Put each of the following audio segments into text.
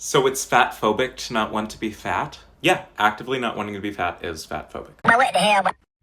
So it's fatphobic to not want to be fat? Yeah, actively not wanting to be fat is fatphobic.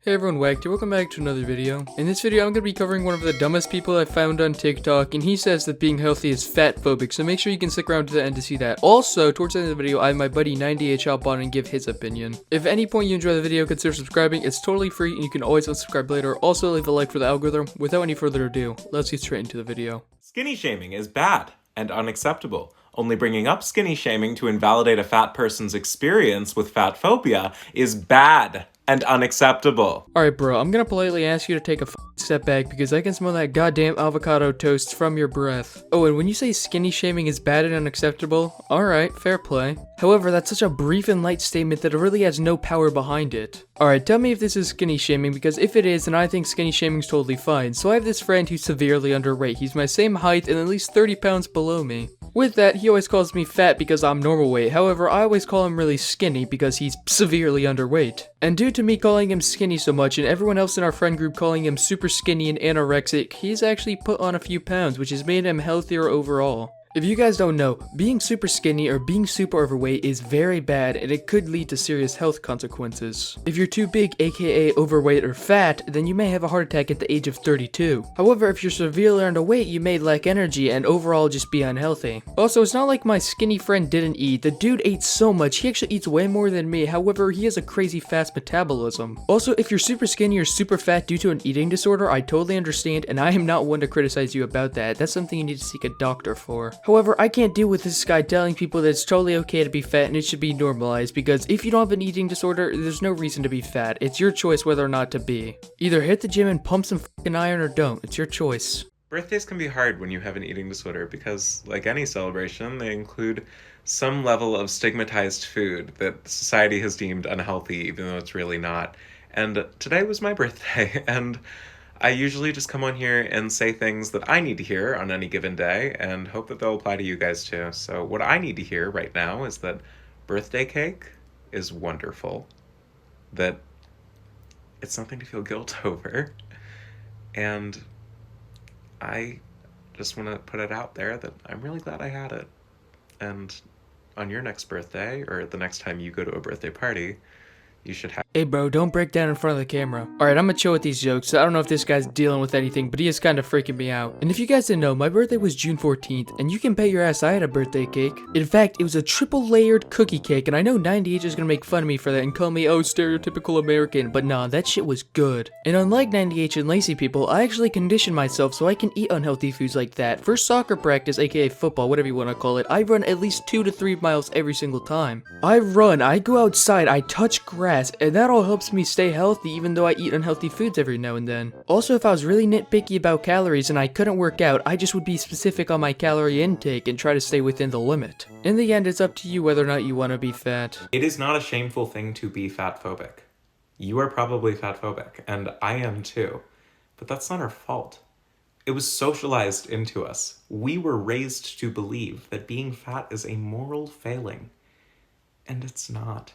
Hey everyone, waccd here. Welcome back to another video. In this video, I'm going to be covering one of the dumbest people I found on TikTok, and he says that being healthy is fatphobic, so make sure you can stick around to the end to see that. Also, towards the end of the video, I have my buddy 98 hop on and give his opinion. If at any point you enjoy the video, consider subscribing. It's totally free, and you can always unsubscribe later. Also, leave a like for the algorithm. Without any further ado, let's get straight into the video. Skinny shaming is bad and unacceptable. Only bringing up skinny shaming to invalidate a fat person's experience with fatphobia is bad and unacceptable. Alright bro, I'm gonna politely ask you to take a step back because I can smell that goddamn avocado toast from your breath. Oh, and when you say skinny shaming is bad and unacceptable, alright, fair play. However, that's such a brief and light statement that it really has no power behind it. Alright, tell me if this is skinny shaming, because if it is, then I think skinny shaming is totally fine. So I have this friend who's severely underweight. He's my same height and at least 30 pounds below me. With that, he always calls me fat because I'm normal weight. However, I always call him really skinny because he's severely underweight. And due to me calling him skinny so much and everyone else in our friend group calling him super skinny and anorexic, he's actually put on a few pounds, which has made him healthier overall. If you guys don't know, being super skinny or being super overweight is very bad and it could lead to serious health consequences. If you're too big, aka overweight or fat, then you may have a heart attack at the age of 32. However, if you're severely underweight, you may lack energy and overall just be unhealthy. Also, it's not like my skinny friend didn't eat. The dude ate so much, he actually eats way more than me. However, he has a crazy fast metabolism. Also, if you're super skinny or super fat due to an eating disorder, I totally understand and I am not one to criticize you about that. That's something you need to seek a doctor for. However, I can't deal with this guy telling people that it's totally okay to be fat and it should be normalized, because if you don't have an eating disorder, there's no reason to be fat. It's your choice whether or not to be. Either hit the gym and pump some fucking iron or don't. It's your choice. Birthdays can be hard when you have an eating disorder because, like any celebration, they include some level of stigmatized food that society has deemed unhealthy even though it's really not. And today was my birthday, and I usually just come on here and say things that I need to hear on any given day and hope that they'll apply to you guys too. So what I need to hear right now is that birthday cake is wonderful, that it's something to feel guilt over, and I just want to put it out there that I'm really glad I had it. And on your next birthday, or the next time you go to a birthday party, you should have— Hey bro, don't break down in front of the camera. Alright, I'm gonna chill with these jokes. I don't know if this guy's dealing with anything, but he is kind of freaking me out. And if you guys didn't know, my birthday was June 14th, and you can bet your ass I had a birthday cake. In fact, it was a triple layered cookie cake, and I know 98 is gonna make fun of me for that and call me, oh, stereotypical American, but nah, that shit was good. And unlike 98 and lazy people, I actually conditioned myself so I can eat unhealthy foods like that. For soccer practice, aka football, whatever you wanna call it, I run at least 2 to 3 miles every single time. I run, I go outside, I touch grass, and that all helps me stay healthy even though I eat unhealthy foods every now and then. Also, if I was really nitpicky about calories and I couldn't work out, I just would be specific on my calorie intake and try to stay within the limit. In the end, it's up to you whether or not you want to be fat. It is not a shameful thing to be fatphobic. You are probably fatphobic, and I am too. But that's not our fault. It was socialized into us. We were raised to believe that being fat is a moral failing. And it's not.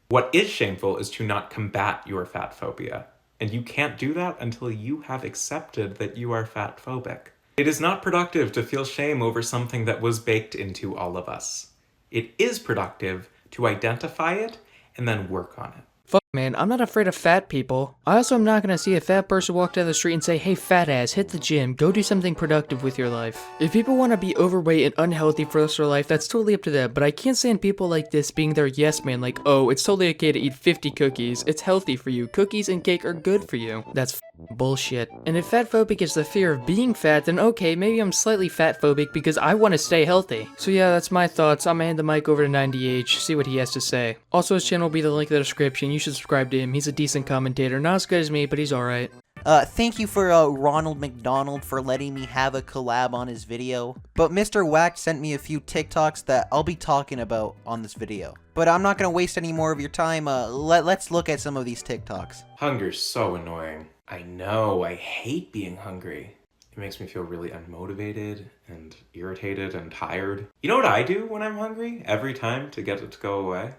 What is shameful is to not combat your fat phobia, and you can't do that until you have accepted that you are fat phobic. It is not productive to feel shame over something that was baked into all of us. It is productive to identify it and then work on it. Fuck man, I'm not afraid of fat people. I also am not gonna see a fat person walk down the street and say, hey fat ass, hit the gym, go do something productive with your life. If people want to be overweight and unhealthy for the rest of their life, that's totally up to them, but I can't stand people like this being their yes man, like, oh, it's totally okay to eat 50 cookies, it's healthy for you, cookies and cake are good for you. That's bullshit. And if fatphobic is the fear of being fat, then okay, maybe I'm slightly fatphobic because I want to stay healthy. So yeah, that's my thoughts. I'm gonna hand the mic over to 90H, see what he has to say. Also, his channel will be the link in the description. You should subscribe to him. He's a decent commentator. Not as good as me, but he's alright. Thank you for Ronald McDonald for letting me have a collab on his video. But Mr. waccd sent me a few TikToks that I'll be talking about on this video. But I'm not gonna waste any more of your time. Let's look at some of these TikToks. Hunger's so annoying. I know, I hate being hungry. It makes me feel really unmotivated and irritated and tired. You know what I do when I'm hungry every time to get it to go away?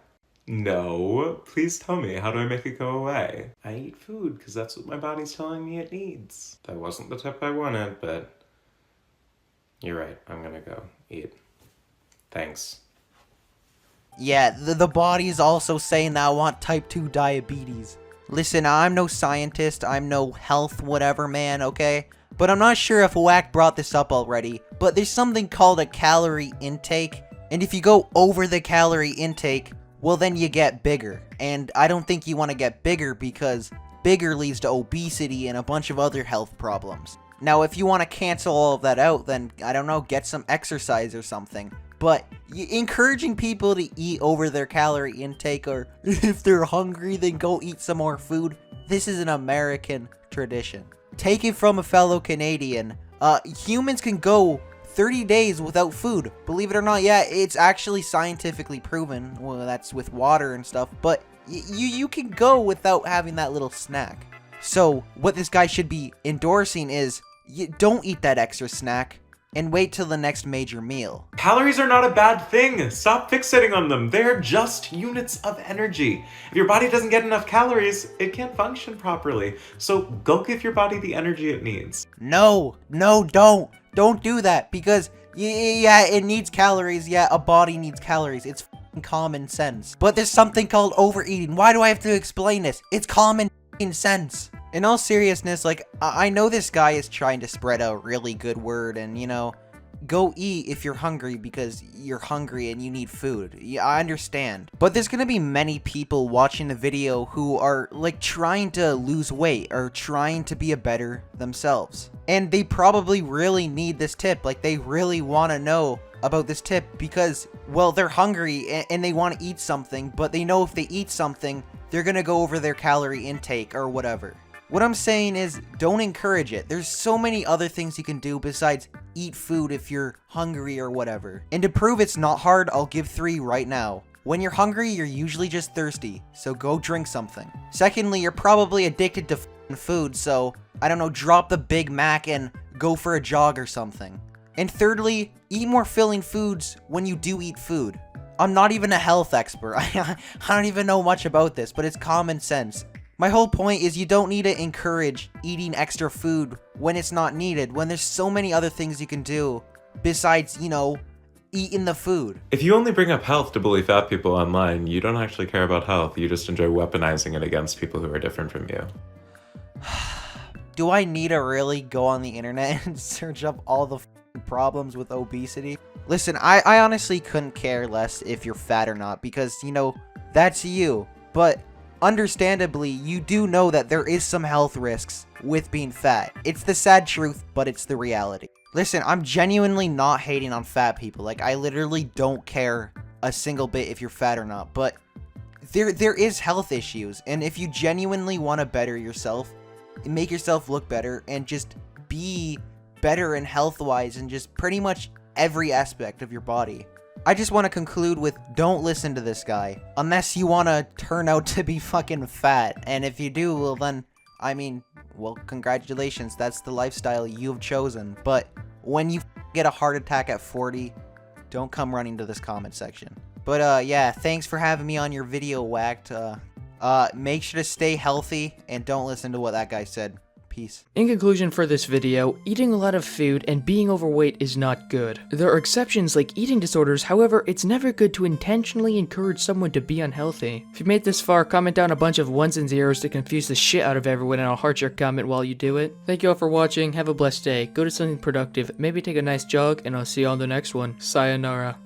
No, please tell me, how do I make it go away? I eat food because that's what my body's telling me it needs. That wasn't the tip I wanted, but you're right, I'm gonna go eat. Thanks. Yeah, the body is also saying that I want type 2 diabetes. Listen, I'm no scientist, I'm no health whatever man, okay? But I'm not sure if Wack brought this up already, but there's something called a calorie intake, and if you go over the calorie intake, well then you get bigger. And I don't think you want to get bigger because bigger leads to obesity and a bunch of other health problems. Now, if you want to cancel all of that out, then, I don't know, get some exercise or something. But encouraging people to eat over their calorie intake, or if they're hungry, then go eat some more food, this is an American tradition. Take it from a fellow Canadian. Humans can go 30 days without food. Believe it or not, yeah, it's actually scientifically proven. Well, that's with water and stuff, but you can go without having that little snack. So, what this guy should be endorsing is, don't eat that extra snack, and wait till the next major meal. Calories are not a bad thing. Stop fixating on them. They're just units of energy. If your body doesn't get enough calories, it can't function properly. So go give your body the energy it needs. No, don't. Don't do that, because, yeah, it needs calories. Yeah, a body needs calories. It's f***ing common sense. But there's something called overeating. Why do I have to explain this? It's common f***ing sense. In all seriousness, like, I know this guy is trying to spread a really good word and, you know, go eat if you're hungry because you're hungry and you need food. Yeah, I understand. But there's gonna be many people watching the video who are, like, trying to lose weight or trying to be a better themselves. And they probably really need this tip. Like, they really want to know about this tip because, well, they're hungry and they want to eat something, but they know if they eat something, they're gonna go over their calorie intake or whatever. What I'm saying is, don't encourage it. There's so many other things you can do besides eat food if you're hungry or whatever. And to prove it's not hard, I'll give 3 right now. When you're hungry, you're usually just thirsty, so go drink something. Secondly, you're probably addicted to food, so, I don't know, drop the Big Mac and go for a jog or something. And thirdly, eat more filling foods when you do eat food. I'm not even a health expert. I don't even know much about this, but it's common sense. My whole point is you don't need to encourage eating extra food when it's not needed, when there's so many other things you can do besides, you know, eating the food. If you only bring up health to bully fat people online, you don't actually care about health. You just enjoy weaponizing it against people who are different from you. Do I need to really go on the internet and search up all the problems with obesity? Listen, I honestly couldn't care less if you're fat or not because, you know, that's you. But understandably, you do know that there is some health risks with being fat. It's the sad truth, but it's the reality. Listen, I'm genuinely not hating on fat people. Like, I literally don't care a single bit if you're fat or not. But there is health issues. And if you genuinely want to better yourself, make yourself look better, and just be better and health-wise in just pretty much every aspect of your body, I just want to conclude with, don't listen to this guy unless you want to turn out to be fucking fat. And if you do, well then, I mean, well, congratulations, that's the lifestyle you've chosen. But when you get a heart attack at 40, don't come running to this comment section. But yeah, thanks for having me on your video, Whacked. Make sure to stay healthy and don't listen to what that guy said. Peace. In conclusion for this video, eating a lot of food and being overweight is not good. There are exceptions like eating disorders, however, it's never good to intentionally encourage someone to be unhealthy. If you made this far, comment down a bunch of 1s and 0s to confuse the shit out of everyone and I'll heart your comment while you do it. Thank you all for watching, have a blessed day, go to something productive, maybe take a nice jog, and I'll see you on the next one. Sayonara.